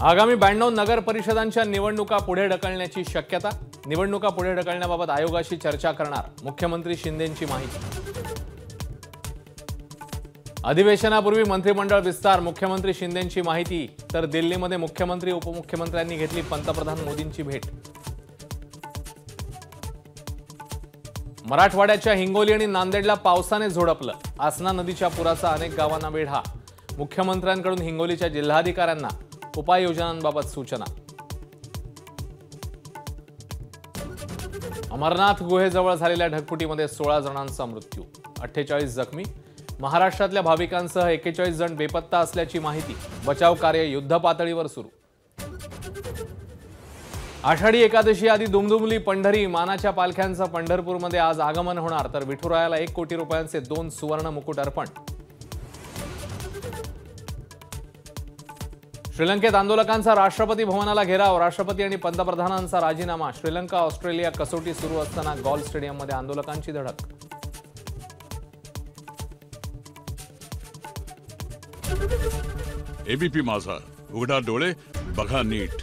आगामी 92 नगर परिषदांच्या निवडणुका पुढे ढकलण्याची शक्यता। निवडणुका पुढे ढकलण्याबाबत आयोगाशी चर्चा करणार मुख्यमंत्री शिंदेंची माहिती। अधिवेशनापूर्वी मंत्रिमंडळ विस्तार, मुख्यमंत्री शिंदेंची माहिती। तर दिल्लीमध्ये मुख्यमंत्री उपमुख्यमंत्र्यांनी घेतली पंतप्रधान मोदींची भेट। मराठवाड्याच्या हिंगोली आणि नांदेडला पावसाने झोडपलं। आसना नदीच्या पुराचा अनेक गावांना वेढा। मुख्यमंत्र्यांकडून हिंगोलीच्या जिल्हाधिकाऱ्यांना उपाययोजनांबाबत सूचना। अमरनाथ गुहेजवळ झालेल्या ढगफुटीमध्ये 16 जणांचा मृत्यू, 48 जखमी। महाराष्ट्रातल्या भाविकांसह 41 जण बेपत्ता असल्याची माहिती। बचाव कार्य युद्धपातळीवर सुरू। आषाढी एकादशी आधी दुमदुमली पंढरी। मानाच्या पालख्यांचं पंढरपूरमध्ये आज आगमन होणार। तर विठुरायाला 1 कोटी रुपयांचे 2 सुवर्ण मुकुट अर्पण। श्रीलंकेत आंदोलकांचा राष्ट्रपती भवनाला घेराव। राष्ट्रपती आणि पंतप्रधानांचा राजीनामा। श्रीलंका ऑस्ट्रेलिया कसोटी सुरू असताना गॉल स्टेडियममध्ये आंदोलकांची धडक। एबीपी माझा, उघडा डोळे बघा नीट।